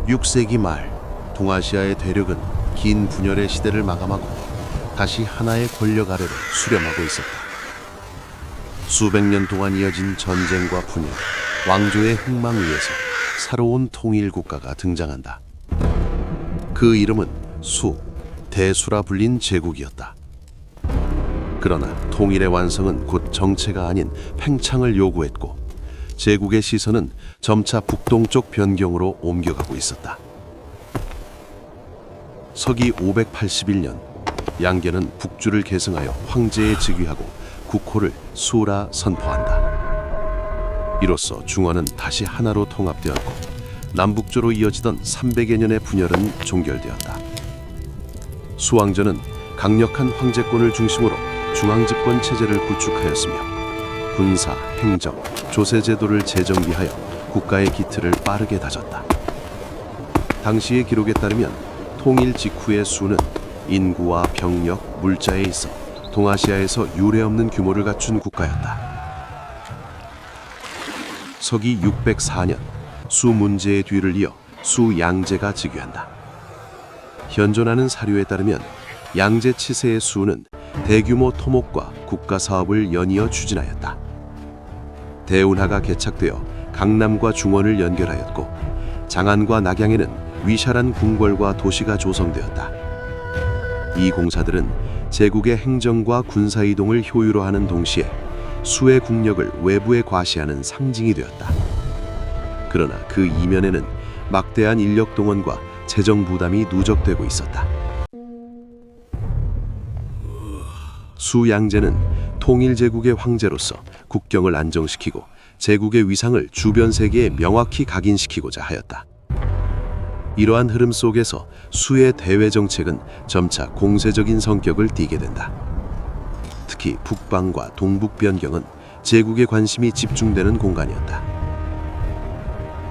6세기 말 동아시아의 대륙은 긴 분열의 시대를 마감하고 다시 하나의 권력 아래로 수렴하고 있었다. 수백 년 동안 이어진 전쟁과 분열, 왕조의 흥망 위에서 새로운 통일 국가가 등장한다. 그 이름은 대수라 불린 제국이었다. 그러나 통일의 완성은 곧 정체가 아닌 팽창을 요구했고 제국의 시선은 점차 북동쪽 변경으로 옮겨가고 있었다. 서기 581년 양계는 북주를 계승하여 황제에 즉위하고 국호를 수라 선포한다. 이로써 중원은 다시 하나로 통합되었고 남북조로 이어지던 300여 년의 분열은 종결되었다. 수왕조는 강력한 황제권을 중심으로 중앙집권 체제를 구축하였으며 군사, 행정, 조세 제도를 재정비하여 국가의 기틀을 빠르게 다졌다. 당시의 기록에 따르면 통일 직후의 수는 인구와 병력, 물자에 있어 동아시아에서 유례없는 규모를 갖춘 국가였다. 서기 604년 수 문제의 뒤를 이어 수 양제가 즉위한다. 현존하는 사료에 따르면 양제 치세의 수는 대규모 토목과 국가 사업을 연이어 추진하였다. 대운하가 개착되어 강남과 중원을 연결하였고 장안과 낙양에는 위샤란 궁궐과 도시가 조성되었다. 이 공사들은 제국의 행정과 군사 이동을 효율화 하는 동시에 수의 국력을 외부에 과시하는 상징이 되었다. 그러나 그 이면에는 막대한 인력 동원과 재정 부담이 누적되고 있었다. 수 양제는 통일제국의 황제로서 국경을 안정시키고 제국의 위상을 주변 세계에 명확히 각인시키고자 하였다. 이러한 흐름 속에서 수의 대외 정책은 점차 공세적인 성격을 띠게 된다. 특히 북방과 동북 변경은 제국의 관심이 집중되는 공간이었다.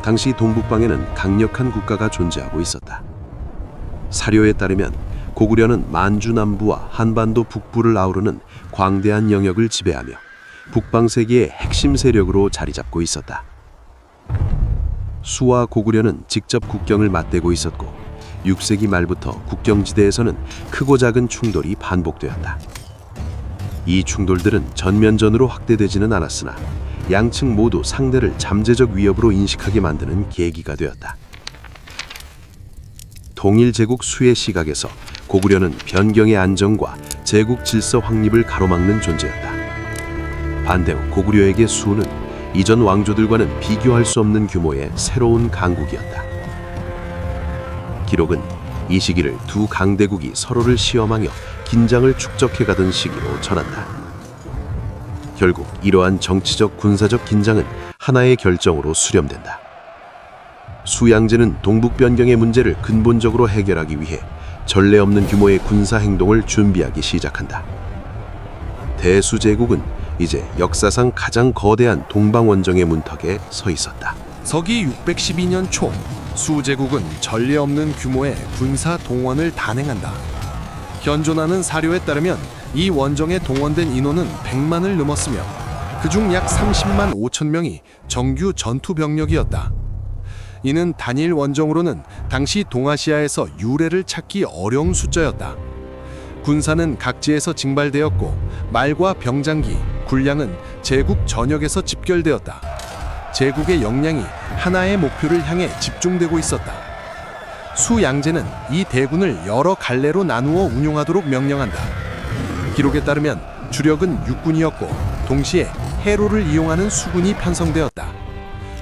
당시 동북방에는 강력한 국가가 존재하고 있었다. 사료에 따르면 고구려는 만주 남부와 한반도 북부를 아우르는 광대한 영역을 지배하며 북방 세계의 핵심 세력으로 자리 잡고 있었다. 수와 고구려는 직접 국경을 맞대고 있었고 6세기 말부터 국경지대에서는 크고 작은 충돌이 반복되었다. 이 충돌들은 전면전으로 확대되지는 않았으나 양측 모두 상대를 잠재적 위협으로 인식하게 만드는 계기가 되었다. 통일제국 수의 시각에서 고구려는 변경의 안정과 제국 질서 확립을 가로막는 존재였다. 반대로 고구려에게 수는 이전 왕조들과는 비교할 수 없는 규모의 새로운 강국이었다. 기록은 이 시기를 두 강대국이 서로를 시험하며 긴장을 축적해가던 시기로 전한다. 결국 이러한 정치적 군사적 긴장은 하나의 결정으로 수렴된다. 수양제는 동북 변경의 문제를 근본적으로 해결하기 위해 전례 없는 규모의 군사 행동을 준비하기 시작한다. 대수제국은 이제 역사상 가장 거대한 동방 원정의 문턱에 서 있었다. 서기 612년 초 수제국은 전례 없는 규모의 군사 동원을 단행한다. 현존하는 사료에 따르면 이 원정에 동원된 인원은 100만을 넘었으며 그중 약 30만 5천 명이 정규 전투 병력이었다. 이는 단일 원정으로는 당시 동아시아에서 유례를 찾기 어려운 숫자였다. 군사는 각지에서 징발되었고 말과 병장기, 군량은 제국 전역에서 집결되었다. 제국의 역량이 하나의 목표를 향해 집중되고 있었다. 수양제는 이 대군을 여러 갈래로 나누어 운용하도록 명령한다. 기록에 따르면 주력은 육군이었고 동시에 해로를 이용하는 수군이 편성되었다.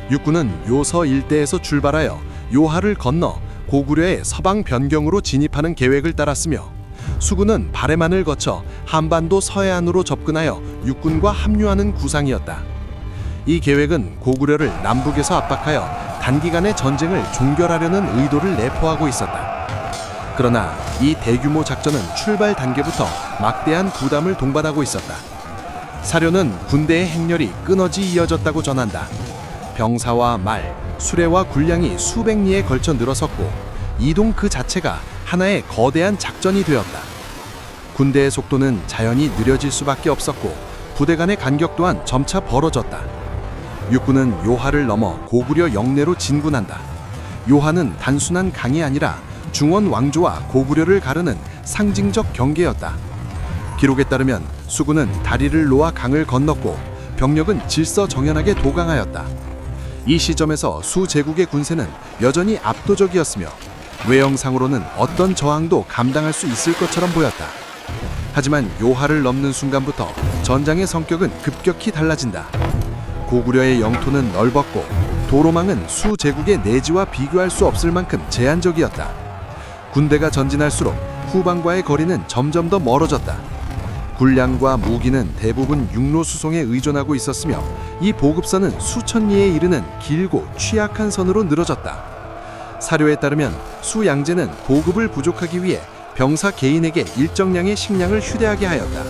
육군은 요서 일대에서 출발하여 요하를 건너 고구려의 서방 변경으로 진입하는 계획을 따랐으며 수군은 바레만을 거쳐 한반도 서해안으로 접근하여 육군과 합류하는 구상이었다. 이 계획은 고구려를 남북에서 압박하여 단기간에 전쟁을 종결하려는 의도를 내포하고 있었다. 그러나 이 대규모 작전은 출발 단계부터 막대한 부담을 동반하고 있었다. 사료는 군대의 행렬이 끊어지 이어졌다고 전한다. 병사와 말, 수레와 군량이 수백 리에 걸쳐 늘어섰고 이동 그 자체가 하나의 거대한 작전이 되었다. 군대의 속도는 자연히 느려질 수밖에 없었고 부대 간의 간격 또한 점차 벌어졌다. 육군은 요하를 넘어 고구려 영내로 진군한다. 요하는 단순한 강이 아니라 중원 왕조와 고구려를 가르는 상징적 경계였다. 기록에 따르면 수군은 다리를 놓아 강을 건넜고 병력은 질서정연하게 도강하였다. 이 시점에서 수 제국의 군세는 여전히 압도적이었으며 외형상으로는 어떤 저항도 감당할 수 있을 것처럼 보였다. 하지만 요하를 넘는 순간부터 전장의 성격은 급격히 달라진다. 고구려의 영토는 넓었고 도로망은 수 제국의 내지와 비교할 수 없을 만큼 제한적이었다. 군대가 전진할수록 후방과의 거리는 점점 더 멀어졌다. 군량과 무기는 대부분 육로 수송에 의존하고 있었으며 이 보급선은 수천 리에 이르는 길고 취약한 선으로 늘어졌다. 사료에 따르면 수 양제는 보급을 부족하기 위해 병사 개인에게 일정량의 식량을 휴대하게 하였다.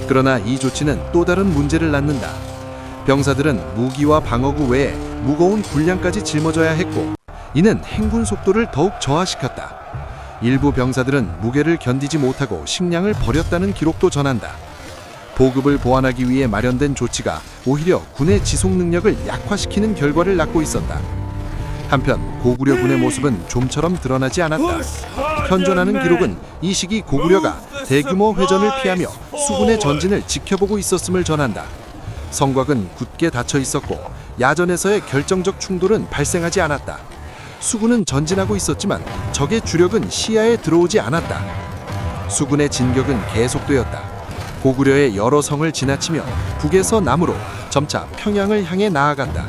그러나 이 조치는 또 다른 문제를 낳는다. 병사들은 무기와 방어구 외에 무거운 군량까지 짊어져야 했고 이는 행군 속도를 더욱 저하시켰다. 일부 병사들은 무게를 견디지 못하고 식량을 버렸다는 기록도 전한다. 보급을 보완하기 위해 마련된 조치가 오히려 군의 지속 능력을 약화시키는 결과를 낳고 있었다. 한편 고구려군의 모습은 좀처럼 드러나지 않았다. 현존하는 기록은 이 시기 고구려가 대규모 회전을 피하며 수군의 전진을 지켜보고 있었음을 전한다. 성곽은 굳게 닫혀 있었고 야전에서의 결정적 충돌은 발생하지 않았다. 수군은 전진하고 있었지만 적의 주력은 시야에 들어오지 않았다. 수군의 진격은 계속되었다. 고구려의 여러 성을 지나치며 북에서 남으로 점차 평양을 향해 나아간다.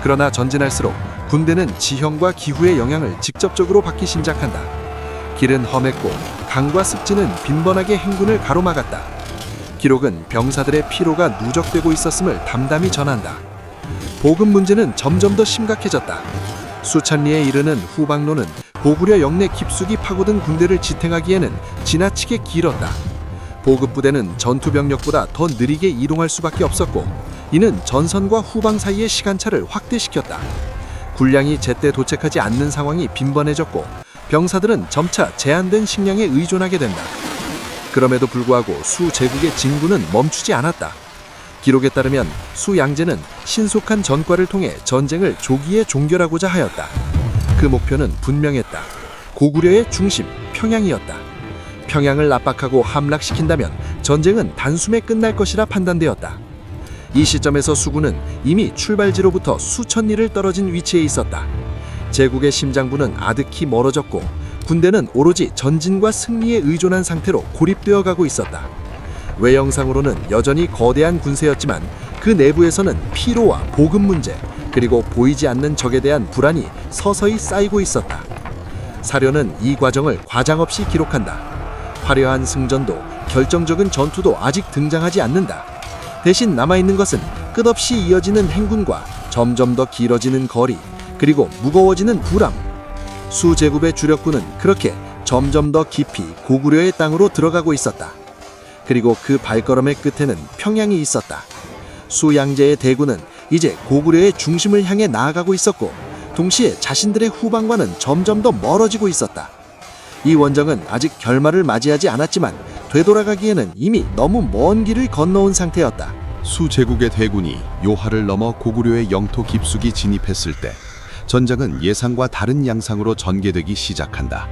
그러나 전진할수록 군대는 지형과 기후의 영향을 직접적으로 받기 시작한다. 길은 험했고 강과 습지는 빈번하게 행군을 가로막았다. 기록은 병사들의 피로가 누적되고 있었음을 담담히 전한다. 보급 문제는 점점 더 심각해졌다. 수천 리에 이르는 후방로는 고구려 영내 깊숙이 파고든 군대를 지탱하기에는 지나치게 길었다. 보급 부대는 전투 병력보다 더 느리게 이동할 수밖에 없었고 이는 전선과 후방 사이의 시간차를 확대시켰다. 군량이 제때 도착하지 않는 상황이 빈번해졌고 병사들은 점차 제한된 식량에 의존하게 된다. 그럼에도 불구하고 수 제국의 진군은 멈추지 않았다. 기록에 따르면 수 양제는 신속한 전과를 통해 전쟁을 조기에 종결하고자 하였다. 그 목표는 분명했다. 고구려의 중심, 평양이었다. 평양을 압박하고 함락시킨다면 전쟁은 단숨에 끝날 것이라 판단되었다. 이 시점에서 수군은 이미 출발지로부터 수천 리를 떨어진 위치에 있었다. 제국의 심장부는 아득히 멀어졌고 군대는 오로지 전진과 승리에 의존한 상태로 고립되어 가고 있었다. 외형상으로는 여전히 거대한 군세였지만 그 내부에서는 피로와 보급 문제 그리고 보이지 않는 적에 대한 불안이 서서히 쌓이고 있었다. 사료는 이 과정을 과장없이 기록한다. 화려한 승전도 결정적인 전투도 아직 등장하지 않는다. 대신 남아있는 것은 끝없이 이어지는 행군과 점점 더 길어지는 거리 그리고 무거워지는 부람. 수 제국의 주력군은 그렇게 점점 더 깊이 고구려의 땅으로 들어가고 있었다. 그리고 그 발걸음의 끝에는 평양이 있었다. 수 양제의 대군은 이제 고구려의 중심을 향해 나아가고 있었고 동시에 자신들의 후방과는 점점 더 멀어지고 있었다. 이 원정은 아직 결말을 맞이하지 않았지만 되돌아가기에는 이미 너무 먼 길을 건너온 상태였다. 수 제국의 대군이 요하를 넘어 고구려의 영토 깊숙이 진입했을 때 전장은 예상과 다른 양상으로 전개되기 시작한다.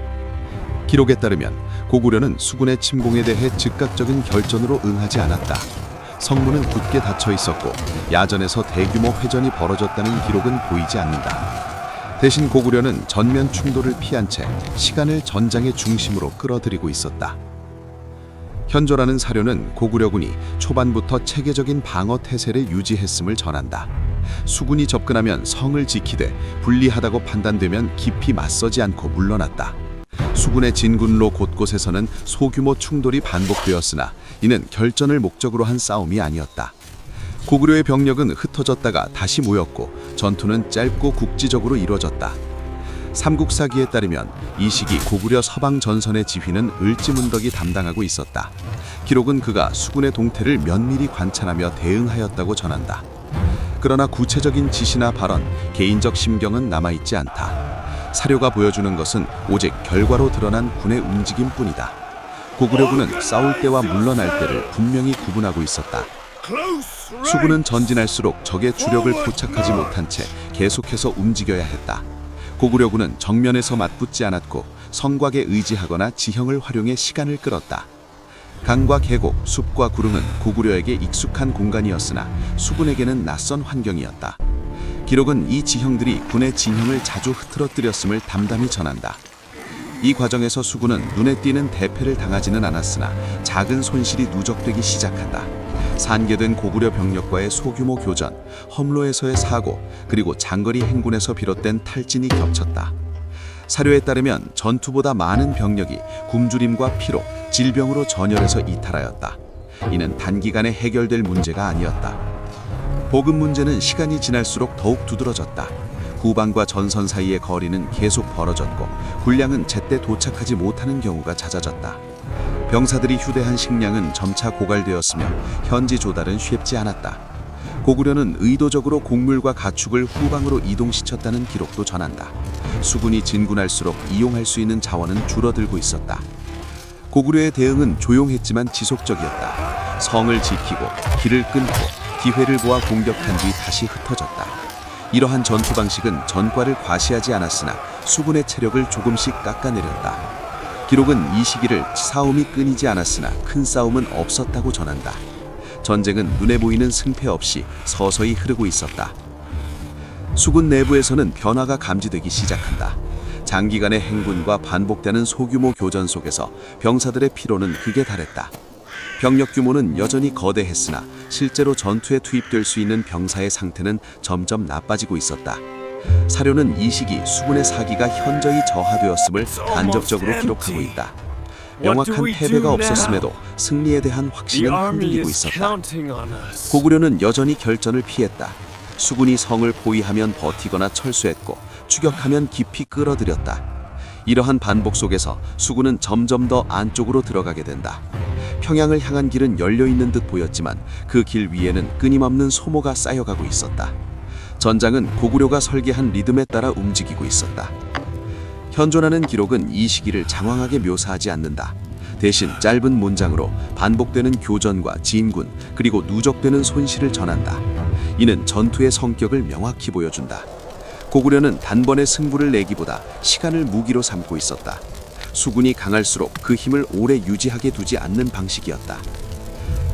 기록에 따르면 고구려는 수군의 침공에 대해 즉각적인 결전으로 응하지 않았다. 성문은 굳게 닫혀 있었고 야전에서 대규모 회전이 벌어졌다는 기록은 보이지 않는다. 대신 고구려는 전면 충돌을 피한 채 시간을 전장의 중심으로 끌어들이고 있었다. 현존하는 사료는 고구려군이 초반부터 체계적인 방어 태세를 유지했음을 전한다. 수군이 접근하면 성을 지키되 불리하다고 판단되면 깊이 맞서지 않고 물러났다. 수군의 진군로 곳곳에서는 소규모 충돌이 반복되었으나 이는 결전을 목적으로 한 싸움이 아니었다. 고구려의 병력은 흩어졌다가 다시 모였고 전투는 짧고 국지적으로 이루어졌다. 삼국사기에 따르면 이 시기 고구려 서방 전선의 지휘는 을지문덕이 담당하고 있었다. 기록은 그가 수군의 동태를 면밀히 관찰하며 대응하였다고 전한다. 그러나 구체적인 지시나 발언, 개인적 심경은 남아있지 않다. 사료가 보여주는 것은 오직 결과로 드러난 군의 움직임뿐이다. 고구려군은 싸울 때와 물러날 때를 분명히 구분하고 있었다. 수군은 전진할수록 적의 주력을 포착하지 못한 채 계속해서 움직여야 했다. 고구려군은 정면에서 맞붙지 않았고 성곽에 의지하거나 지형을 활용해 시간을 끌었다. 강과 계곡, 숲과 구릉은 고구려에게 익숙한 공간이었으나 수군에게는 낯선 환경이었다. 기록은 이 지형들이 군의 진영을 자주 흐트러뜨렸음을 담담히 전한다. 이 과정에서 수군은 눈에 띄는 대패를 당하지는 않았으나 작은 손실이 누적되기 시작한다. 산계된 고구려 병력과의 소규모 교전, 험로에서의 사고, 그리고 장거리 행군에서 비롯된 탈진이 겹쳤다. 사료에 따르면 전투보다 많은 병력이 굶주림과 피로, 질병으로 전열해서 이탈하였다. 이는 단기간에 해결될 문제가 아니었다. 보급 문제는 시간이 지날수록 더욱 두드러졌다. 후방과 전선 사이의 거리는 계속 벌어졌고 군량은 제때 도착하지 못하는 경우가 잦아졌다. 병사들이 휴대한 식량은 점차 고갈되었으며 현지 조달은 쉽지 않았다. 고구려는 의도적으로 곡물과 가축을 후방으로 이동시켰다는 기록도 전한다. 수군이 진군할수록 이용할 수 있는 자원은 줄어들고 있었다. 고구려의 대응은 조용했지만 지속적이었다. 성을 지키고 길을 끊고 기회를 보아 공격한 뒤 다시 흩어졌다. 이러한 전투 방식은 전과를 과시하지 않았으나 수군의 체력을 조금씩 깎아내렸다. 기록은 이 시기를 싸움이 끊이지 않았으나 큰 싸움은 없었다고 전한다. 전쟁은 눈에 보이는 승패 없이 서서히 흐르고 있었다. 수군 내부에서는 변화가 감지되기 시작한다. 장기간의 행군과 반복되는 소규모 교전 속에서 병사들의 피로는 극에 달했다. 병력 규모는 여전히 거대했으나 실제로 전투에 투입될 수 있는 병사의 상태는 점점 나빠지고 있었다. 사료는 이 시기 수군의 사기가 현저히 저하되었음을 간접적으로 기록하고 있다. 명확한 패배가 없었음에도 승리에 대한 확신은 흔들리고 있었다. 고구려는 여전히 결전을 피했다. 수군이 성을 포위하면 버티거나 철수했고 추격하면 깊이 끌어들였다. 이러한 반복 속에서 수군은 점점 더 안쪽으로 들어가게 된다. 평양을 향한 길은 열려있는 듯 보였지만 그 길 위에는 끊임없는 소모가 쌓여가고 있었다. 전장은 고구려가 설계한 리듬에 따라 움직이고 있었다. 현존하는 기록은 이 시기를 장황하게 묘사하지 않는다. 대신 짧은 문장으로 반복되는 교전과 진군, 그리고 누적되는 손실을 전한다. 이는 전투의 성격을 명확히 보여준다. 고구려는 단번에 승부를 내기보다 시간을 무기로 삼고 있었다. 수군이 강할수록 그 힘을 오래 유지하게 두지 않는 방식이었다.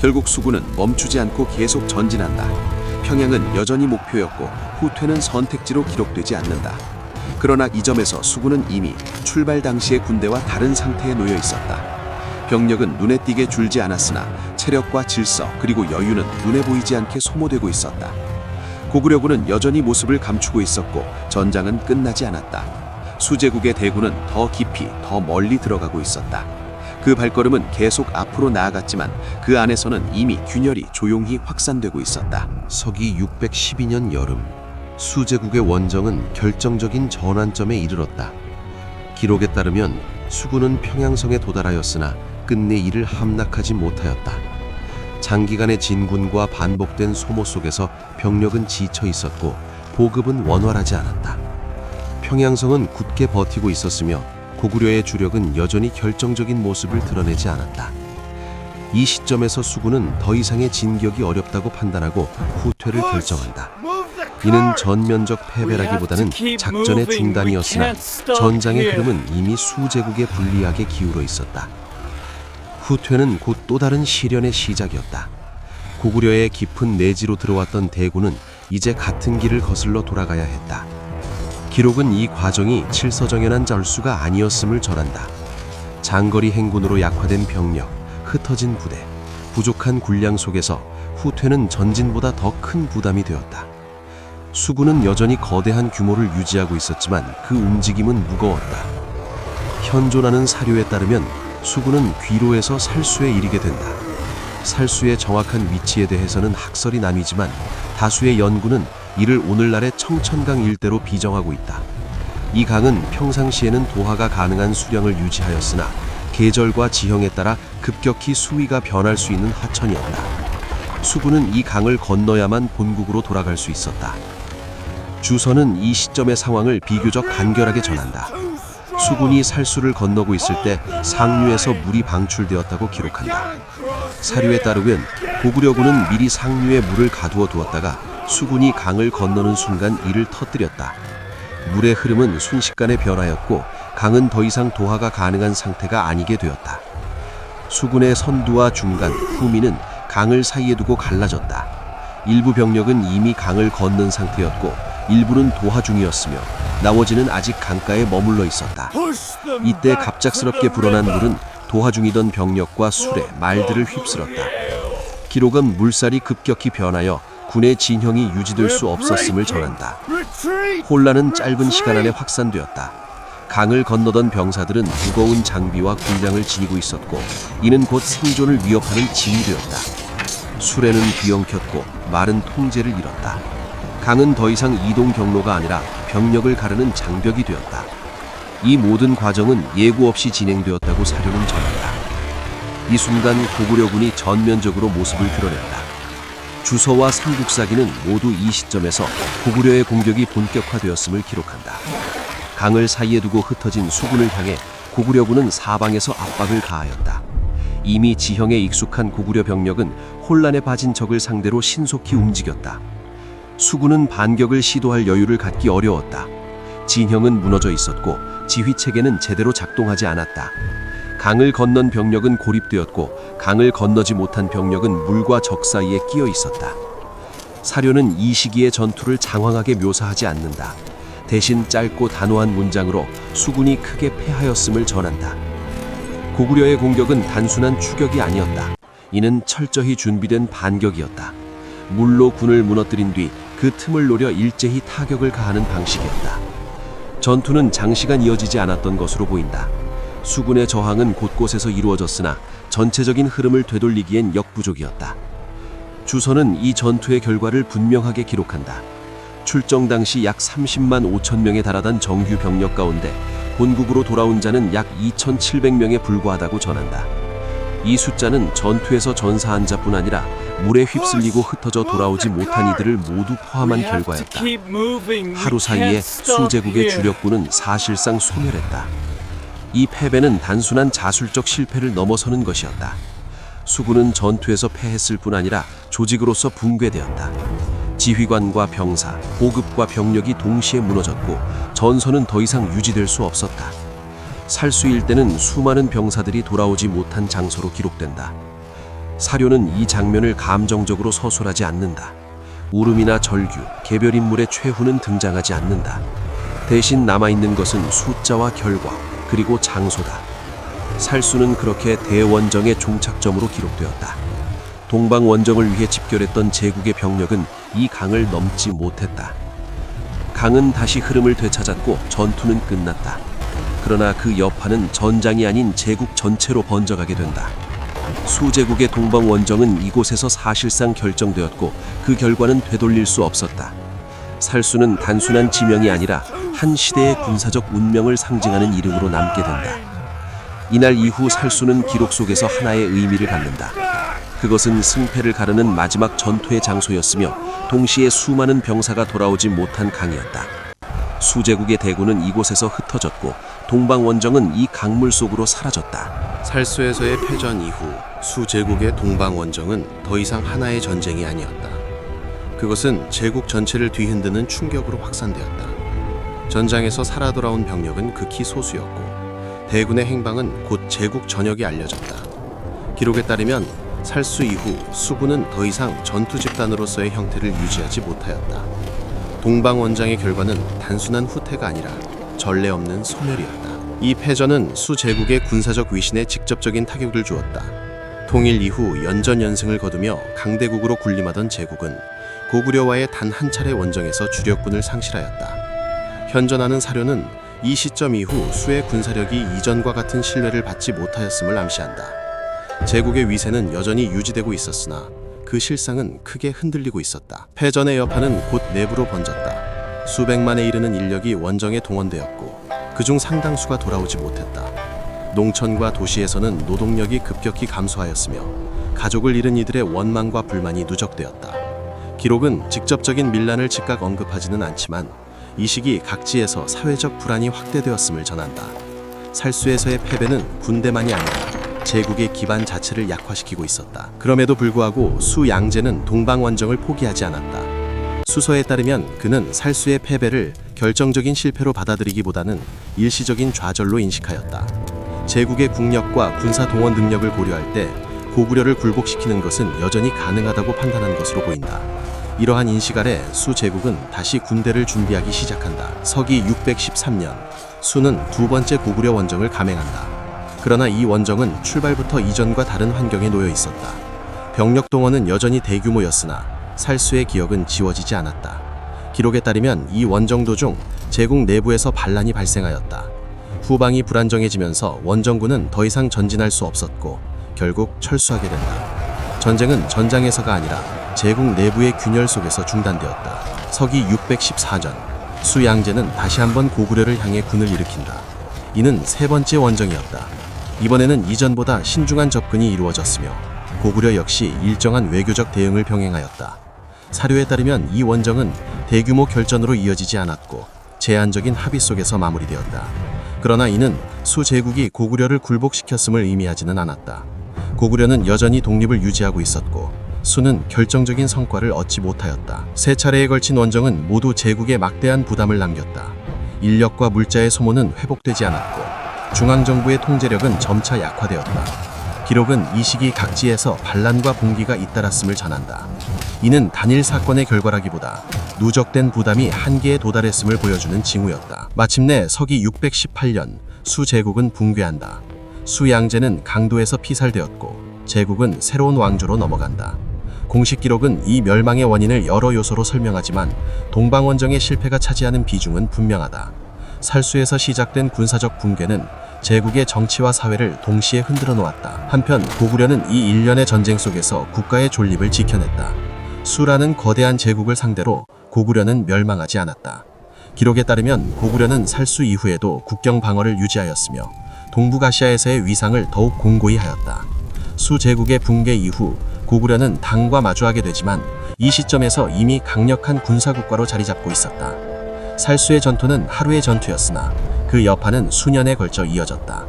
결국 수군은 멈추지 않고 계속 전진한다. 평양은 여전히 목표였고 후퇴는 선택지로 기록되지 않는다. 그러나 이 점에서 수군은 이미 출발 당시의 군대와 다른 상태에 놓여 있었다. 병력은 눈에 띄게 줄지 않았으나 체력과 질서 그리고 여유는 눈에 보이지 않게 소모되고 있었다. 고구려군은 여전히 모습을 감추고 있었고 전장은 끝나지 않았다. 수제국의 대군은 더 깊이 더 멀리 들어가고 있었다. 그 발걸음은 계속 앞으로 나아갔지만 그 안에서는 이미 균열이 조용히 확산되고 있었다. 서기 612년 여름, 수제국의 원정은 결정적인 전환점에 이르렀다. 기록에 따르면 수군은 평양성에 도달하였으나 끝내 이를 함락하지 못하였다. 장기간의 진군과 반복된 소모 속에서 병력은 지쳐 있었고 보급은 원활하지 않았다. 평양성은 굳게 버티고 있었으며 고구려의 주력은 여전히 결정적인 모습을 드러내지 않았다. 이 시점에서 수군은 더 이상의 진격이 어렵다고 판단하고 후퇴를 결정한다. 이는 전면적 패배라기보다는 작전의 중단이었으나 전장의 흐름은 이미 수제국에 불리하게 기울어 있었다. 후퇴는 곧 또 다른 시련의 시작이었다. 고구려의 깊은 내지로 들어왔던 대군은 이제 같은 길을 거슬러 돌아가야 했다. 기록은 이 과정이 칠서정연한 절수가 아니었음을 전한다. 장거리 행군으로 약화된 병력, 흩어진 부대, 부족한 군량 속에서 후퇴는 전진보다 더 큰 부담이 되었다. 수군은 여전히 거대한 규모를 유지하고 있었지만 그 움직임은 무거웠다. 현존하는 사료에 따르면 수군은 귀로에서 살수에 이르게 된다. 살수의 정확한 위치에 대해서는 학설이 나뉘지만 다수의 연구는 이를 오늘날의 청천강 일대로 비정하고 있다. 이 강은 평상시에는 도하가 가능한 수량을 유지하였으나 계절과 지형에 따라 급격히 수위가 변할 수 있는 하천이었다. 수군은 이 강을 건너야만 본국으로 돌아갈 수 있었다. 주서는 이 시점의 상황을 비교적 간결하게 전한다. 수군이 살수를 건너고 있을 때 상류에서 물이 방출되었다고 기록한다. 사료에 따르면 고구려군은 미리 상류에 물을 가두어 두었다가 수군이 강을 건너는 순간 이를 터뜨렸다. 물의 흐름은 순식간에 변하였고 강은 더 이상 도하가 가능한 상태가 아니게 되었다. 수군의 선두와 중간, 후미는 강을 사이에 두고 갈라졌다. 일부 병력은 이미 강을 건넌 상태였고 일부는 도하 중이었으며 나머지는 아직 강가에 머물러 있었다. 이때 갑작스럽게 불어난 물은 도하 중이던 병력과 수레, 말들을 휩쓸었다. 기록은 물살이 급격히 변하여 군의 진영이 유지될 수 없었음을 전한다. 혼란은 짧은 시간 안에 확산되었다. 강을 건너던 병사들은 무거운 장비와 군량을 지니고 있었고 이는 곧 생존을 위협하는 징이 되었다. 수레는 뒤엉켰고 말은 통제를 잃었다. 강은 더 이상 이동 경로가 아니라 병력을 가르는 장벽이 되었다. 이 모든 과정은 예고 없이 진행되었다고 사료는 전한다. 이 순간 고구려군이 전면적으로 모습을 드러냈다. 주서와 삼국사기는 모두 이 시점에서 고구려의 공격이 본격화되었음을 기록한다. 강을 사이에 두고 흩어진 수군을 향해 고구려군은 사방에서 압박을 가하였다. 이미 지형에 익숙한 고구려 병력은 혼란에 빠진 적을 상대로 신속히 움직였다. 수군은 반격을 시도할 여유를 갖기 어려웠다. 진영은 무너져 있었고 지휘체계는 제대로 작동하지 않았다. 강을 건넌 병력은 고립되었고 강을 건너지 못한 병력은 물과 적 사이에 끼어 있었다. 사료는 이 시기의 전투를 장황하게 묘사하지 않는다. 대신 짧고 단호한 문장으로 수군이 크게 패하였음을 전한다. 고구려의 공격은 단순한 추격이 아니었다. 이는 철저히 준비된 반격이었다. 물로 군을 무너뜨린 뒤 그 틈을 노려 일제히 타격을 가하는 방식이었다. 전투는 장시간 이어지지 않았던 것으로 보인다. 수군의 저항은 곳곳에서 이루어졌으나 전체적인 흐름을 되돌리기엔 역부족이었다. 주서는 이 전투의 결과를 분명하게 기록한다. 출정 당시 약 30만 5천 명에 달하던 정규 병력 가운데 본국으로 돌아온 자는 약 2,700명에 불과하다고 전한다. 이 숫자는 전투에서 전사한 자뿐 아니라 물에 휩쓸리고 흩어져 돌아오지 못한 이들을 모두 포함한 결과였다. 하루 사이에 수제국의 주력군은 사실상 소멸했다. 이 패배는 단순한 자술적 실패를 넘어서는 것이었다. 수군은 전투에서 패했을 뿐 아니라 조직으로서 붕괴되었다. 지휘관과 병사, 보급과 병력이 동시에 무너졌고 전선은 더 이상 유지될 수 없었다. 살수 일대는 수많은 병사들이 돌아오지 못한 장소로 기록된다. 사료는 이 장면을 감정적으로 서술하지 않는다. 울음이나 절규, 개별 인물의 최후는 등장하지 않는다. 대신 남아있는 것은 숫자와 결과, 그리고 장소다. 살수는 그렇게 대원정의 종착점으로 기록되었다. 동방원정을 위해 집결했던 제국의 병력은 이 강을 넘지 못했다. 강은 다시 흐름을 되찾았고 전투는 끝났다. 그러나 그 여파는 전장이 아닌 제국 전체로 번져가게 된다. 수제국의 동방원정은 이곳에서 사실상 결정되었고 그 결과는 되돌릴 수 없었다. 살수는 단순한 지명이 아니라 한 시대의 군사적 운명을 상징하는 이름으로 남게 된다. 이날 이후 살수는 기록 속에서 하나의 의미를 갖는다. 그것은 승패를 가르는 마지막 전투의 장소였으며 동시에 수많은 병사가 돌아오지 못한 강이었다. 수제국의 대군은 이곳에서 흩어졌고 동방원정은 이 강물 속으로 사라졌다. 살수에서의 패전 이후 수제국의 동방원정은 더 이상 하나의 전쟁이 아니었다. 그것은 제국 전체를 뒤흔드는 충격으로 확산되었다. 전장에서 살아 돌아온 병력은 극히 소수였고 대군의 행방은 곧 제국 전역에 알려졌다. 기록에 따르면 살수 이후 수군은 더 이상 전투 집단으로서의 형태를 유지하지 못하였다. 동방원장의 결과는 단순한 후퇴가 아니라 전례 없는 소멸이었다. 이 패전은 수제국의 군사적 위신에 직접적인 타격을 주었다. 통일 이후 연전연승을 거두며 강대국으로 군림하던 제국은 고구려와의 단 한 차례 원정에서 주력군을 상실하였다. 현존하는 사료는 이 시점 이후 수의 군사력이 이전과 같은 신뢰를 받지 못하였음을 암시한다. 제국의 위세는 여전히 유지되고 있었으나 그 실상은 크게 흔들리고 있었다. 패전의 여파는 곧 내부로 번졌다. 수백만에 이르는 인력이 원정에 동원되었고 그중 상당수가 돌아오지 못했다. 농촌과 도시에서는 노동력이 급격히 감소하였으며 가족을 잃은 이들의 원망과 불만이 누적되었다. 기록은 직접적인 밀란을 즉각 언급하지는 않지만 이 시기 각지에서 사회적 불안이 확대되었음을 전한다. 살수에서의 패배는 군대만이 아니라 제국의 기반 자체를 약화시키고 있었다. 그럼에도 불구하고 수 양제는 동방원정을 포기하지 않았다. 수서에 따르면 그는 살수의 패배를 결정적인 실패로 받아들이기보다는 일시적인 좌절로 인식하였다. 제국의 국력과 군사 동원 능력을 고려할 때 고구려를 굴복시키는 것은 여전히 가능하다고 판단한 것으로 보인다. 이러한 인식 아래 수 제국은 다시 군대를 준비하기 시작한다. 서기 613년 수는 두 번째 고구려 원정을 감행한다. 그러나 이 원정은 출발부터 이전과 다른 환경에 놓여 있었다. 병력 동원은 여전히 대규모였으나 살수의 기억은 지워지지 않았다. 기록에 따르면 이 원정 도중 제국 내부에서 반란이 발생하였다. 후방이 불안정해지면서 원정군은 더 이상 전진할 수 없었고 결국 철수하게 된다. 전쟁은 전장에서가 아니라 제국 내부의 균열 속에서 중단되었다. 서기 614년 수 양제는 다시 한번 고구려를 향해 군을 일으킨다. 이는 세 번째 원정이었다. 이번에는 이전보다 신중한 접근이 이루어졌으며 고구려 역시 일정한 외교적 대응을 병행하였다. 사료에 따르면 이 원정은 대규모 결전으로 이어지지 않았고 제한적인 합의 속에서 마무리되었다. 그러나 이는 수 제국이 고구려를 굴복시켰음을 의미하지는 않았다. 고구려는 여전히 독립을 유지하고 있었고 수는 결정적인 성과를 얻지 못하였다. 세 차례에 걸친 원정은 모두 제국에 막대한 부담을 남겼다. 인력과 물자의 소모는 회복되지 않았고 중앙정부의 통제력은 점차 약화되었다. 기록은 이 시기 각지에서 반란과 봉기가 잇따랐음을 전한다. 이는 단일 사건의 결과라기보다 누적된 부담이 한계에 도달했음을 보여주는 징후였다. 마침내 서기 618년 수 제국은 붕괴한다. 수 양제는 강도에서 피살되었고 제국은 새로운 왕조로 넘어간다. 공식 기록은 이 멸망의 원인을 여러 요소로 설명하지만 동방원정의 실패가 차지하는 비중은 분명하다. 살수에서 시작된 군사적 붕괴는 제국의 정치와 사회를 동시에 흔들어 놓았다. 한편 고구려는 이 일련의 전쟁 속에서 국가의 존립을 지켜냈다. 수라는 거대한 제국을 상대로 고구려는 멸망하지 않았다. 기록에 따르면 고구려는 살수 이후에도 국경 방어를 유지하였으며 동북아시아에서의 위상을 더욱 공고히 하였다. 수 제국의 붕괴 이후 고구려는 당과 마주하게 되지만 이 시점에서 이미 강력한 군사국가로 자리잡고 있었다. 살수의 전투는 하루의 전투였으나 그 여파는 수년에 걸쳐 이어졌다.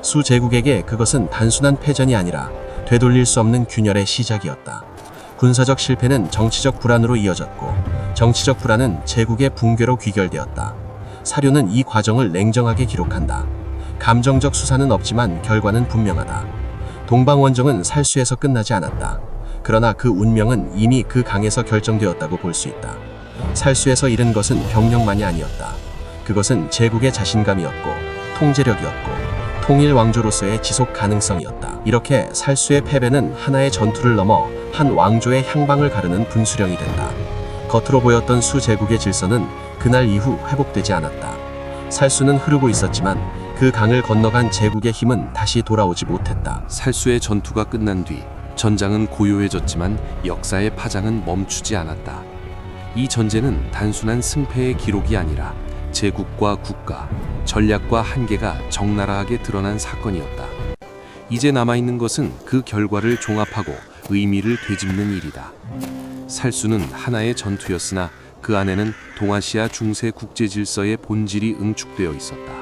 수 제국에게 그것은 단순한 패전이 아니라 되돌릴 수 없는 균열의 시작이었다. 군사적 실패는 정치적 불안으로 이어졌고 정치적 불안은 제국의 붕괴로 귀결되었다. 사료는 이 과정을 냉정하게 기록한다. 감정적 수사는 없지만 결과는 분명하다. 동방원정은 살수에서 끝나지 않았다. 그러나 그 운명은 이미 그 강에서 결정되었다고 볼 수 있다. 살수에서 잃은 것은 병력만이 아니었다. 그것은 제국의 자신감이었고 통제력이었고 통일 왕조로서의 지속 가능성이었다. 이렇게 살수의 패배는 하나의 전투를 넘어 한 왕조의 향방을 가르는 분수령이 된다. 겉으로 보였던 수 제국의 질서는 그날 이후 회복되지 않았다. 살수는 흐르고 있었지만 그 강을 건너간 제국의 힘은 다시 돌아오지 못했다. 살수의 전투가 끝난 뒤 전장은 고요해졌지만 역사의 파장은 멈추지 않았다. 이 전쟁은 단순한 승패의 기록이 아니라 제국과 국가, 전략과 한계가 적나라하게 드러난 사건이었다. 이제 남아있는 것은 그 결과를 종합하고 의미를 되짚는 일이다. 살수는 하나의 전투였으나 그 안에는 동아시아 중세 국제 질서의 본질이 응축되어 있었다.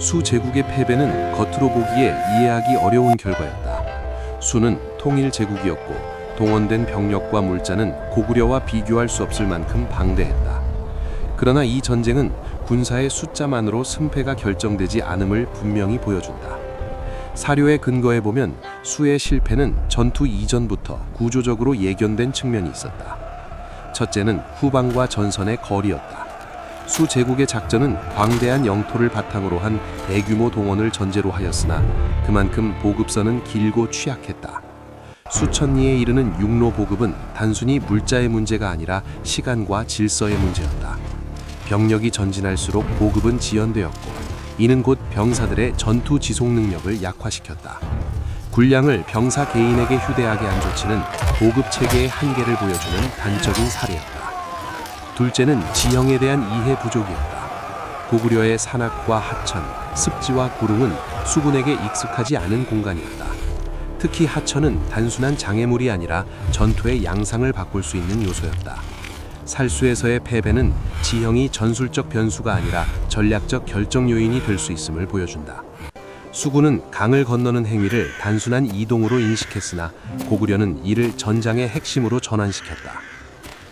수 제국의 패배는 겉으로 보기에 이해하기 어려운 결과였다. 수는 통일 제국이었고 동원된 병력과 물자는 고구려와 비교할 수 없을 만큼 방대했다. 그러나 이 전쟁은 군사의 숫자만으로 승패가 결정되지 않음을 분명히 보여준다. 사료에 근거해 보면 수의 실패는 전투 이전부터 구조적으로 예견된 측면이 있었다. 첫째는 후방과 전선의 거리였다. 수 제국의 작전은 광대한 영토를 바탕으로 한 대규모 동원을 전제로 하였으나 그만큼 보급선은 길고 취약했다. 수천 리에 이르는 육로 보급은 단순히 물자의 문제가 아니라 시간과 질서의 문제였다. 병력이 전진할수록 보급은 지연되었고 이는 곧 병사들의 전투 지속 능력을 약화시켰다. 군량을 병사 개인에게 휴대하게 한 조치는 보급 체계의 한계를 보여주는 단적인 사례였다. 둘째는 지형에 대한 이해 부족이었다. 고구려의 산악과 하천, 습지와 구릉은 수군에게 익숙하지 않은 공간이었다. 특히 하천은 단순한 장애물이 아니라 전투의 양상을 바꿀 수 있는 요소였다. 살수에서의 패배는 지형이 전술적 변수가 아니라 전략적 결정 요인이 될 수 있음을 보여준다. 수군은 강을 건너는 행위를 단순한 이동으로 인식했으나 고구려는 이를 전장의 핵심으로 전환시켰다.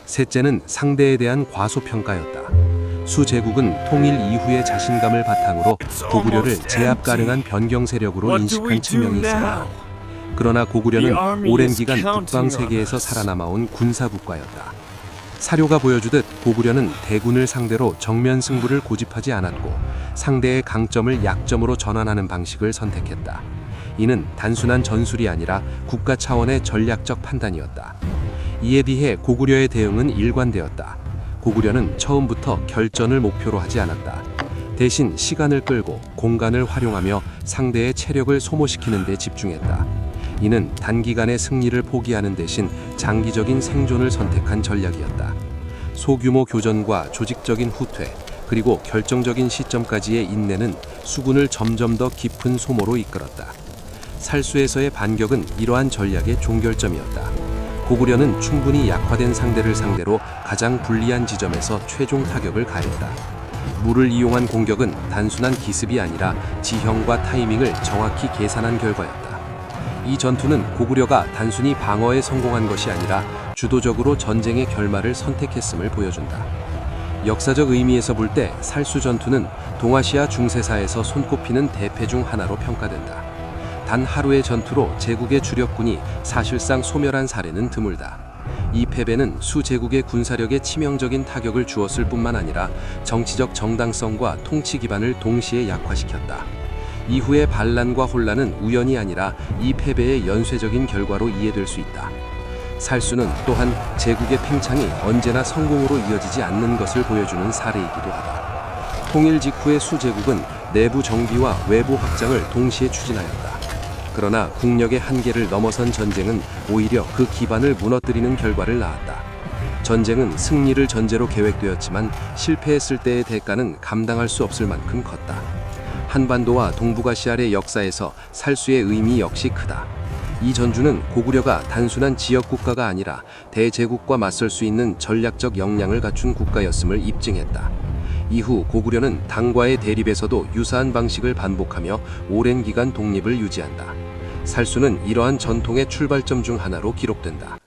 셋째는 상대에 대한 과소평가였다. 수 제국은 통일 이후의 자신감을 바탕으로 고구려를 제압 가능한 변경 세력으로 인식한 측면이 있었다. 그러나 고구려는 오랜 기간 북방 세계에서 살아남아온 군사 국가였다. 사료가 보여주듯 고구려는 대군을 상대로 정면 승부를 고집하지 않았고 상대의 강점을 약점으로 전환하는 방식을 선택했다. 이는 단순한 전술이 아니라 국가 차원의 전략적 판단이었다. 이에 비해 고구려의 대응은 일관되었다. 고구려는 처음부터 결전을 목표로 하지 않았다. 대신 시간을 끌고 공간을 활용하며 상대의 체력을 소모시키는 데 집중했다. 이는 단기간의 승리를 포기하는 대신 장기적인 생존을 선택한 전략이었다. 소규모 교전과 조직적인 후퇴, 그리고 결정적인 시점까지의 인내는 수군을 점점 더 깊은 소모로 이끌었다. 살수에서의 반격은 이러한 전략의 종결점이었다. 고구려는 충분히 약화된 상대를 상대로 가장 불리한 지점에서 최종 타격을 가했다. 물을 이용한 공격은 단순한 기습이 아니라 지형과 타이밍을 정확히 계산한 결과였다. 이 전투는 고구려가 단순히 방어에 성공한 것이 아니라 주도적으로 전쟁의 결말을 선택했음을 보여준다. 역사적 의미에서 볼 때 살수 전투는 동아시아 중세사에서 손꼽히는 대패 중 하나로 평가된다. 단 하루의 전투로 제국의 주력군이 사실상 소멸한 사례는 드물다. 이 패배는 수 제국의 군사력에 치명적인 타격을 주었을 뿐만 아니라 정치적 정당성과 통치 기반을 동시에 약화시켰다. 이후의 반란과 혼란은 우연이 아니라 이 패배의 연쇄적인 결과로 이해될 수 있다. 살수는 또한 제국의 팽창이 언제나 성공으로 이어지지 않는 것을 보여주는 사례이기도 하다. 통일 직후의 수 제국은 내부 정비와 외부 확장을 동시에 추진하였다. 그러나 국력의 한계를 넘어선 전쟁은 오히려 그 기반을 무너뜨리는 결과를 낳았다. 전쟁은 승리를 전제로 계획되었지만 실패했을 때의 대가는 감당할 수 없을 만큼 컸다. 한반도와 동북아시아의 역사에서 살수의 의미 역시 크다. 이 전투는 고구려가 단순한 지역 국가가 아니라 대제국과 맞설 수 있는 전략적 역량을 갖춘 국가였음을 입증했다. 이후 고구려는 당과의 대립에서도 유사한 방식을 반복하며 오랜 기간 독립을 유지한다. 살수는 이러한 전통의 출발점 중 하나로 기록된다.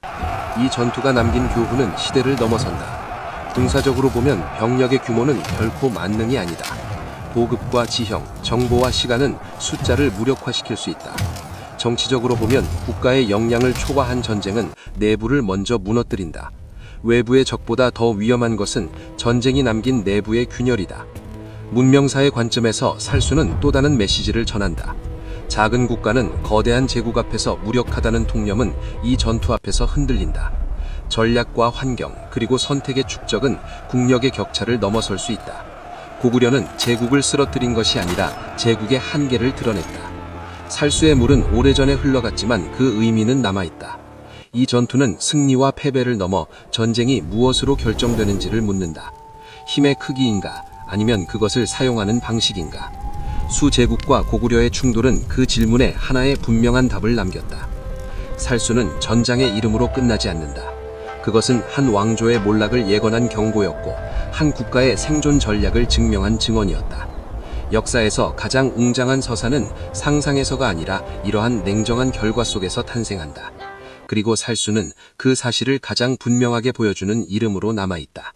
이 전투가 남긴 교훈은 시대를 넘어선다. 군사적으로 보면 병력의 규모는 결코 만능이 아니다. 보급과 지형, 정보와 시간은 숫자를 무력화시킬 수 있다. 정치적으로 보면 국가의 역량을 초과한 전쟁은 내부를 먼저 무너뜨린다. 외부의 적보다 더 위험한 것은 전쟁이 남긴 내부의 균열이다. 문명사의 관점에서 살수는 또 다른 메시지를 전한다. 작은 국가는 거대한 제국 앞에서 무력하다는 통념은 이 전투 앞에서 흔들린다. 전략과 환경, 그리고 선택의 축적은 국력의 격차를 넘어설 수 있다. 고구려는 제국을 쓰러뜨린 것이 아니라 제국의 한계를 드러냈다. 살수의 물은 오래전에 흘러갔지만 그 의미는 남아있다. 이 전투는 승리와 패배를 넘어 전쟁이 무엇으로 결정되는지를 묻는다. 힘의 크기인가, 아니면 그것을 사용하는 방식인가? 수 제국과 고구려의 충돌은 그 질문에 하나의 분명한 답을 남겼다. 살수는 전장의 이름으로 끝나지 않는다. 그것은 한 왕조의 몰락을 예언한 경고였고 한 국가의 생존 전략을 증명한 증언이었다. 역사에서 가장 웅장한 서사는 상상에서가 아니라 이러한 냉정한 결과 속에서 탄생한다. 그리고 살수는 그 사실을 가장 분명하게 보여주는 이름으로 남아있다.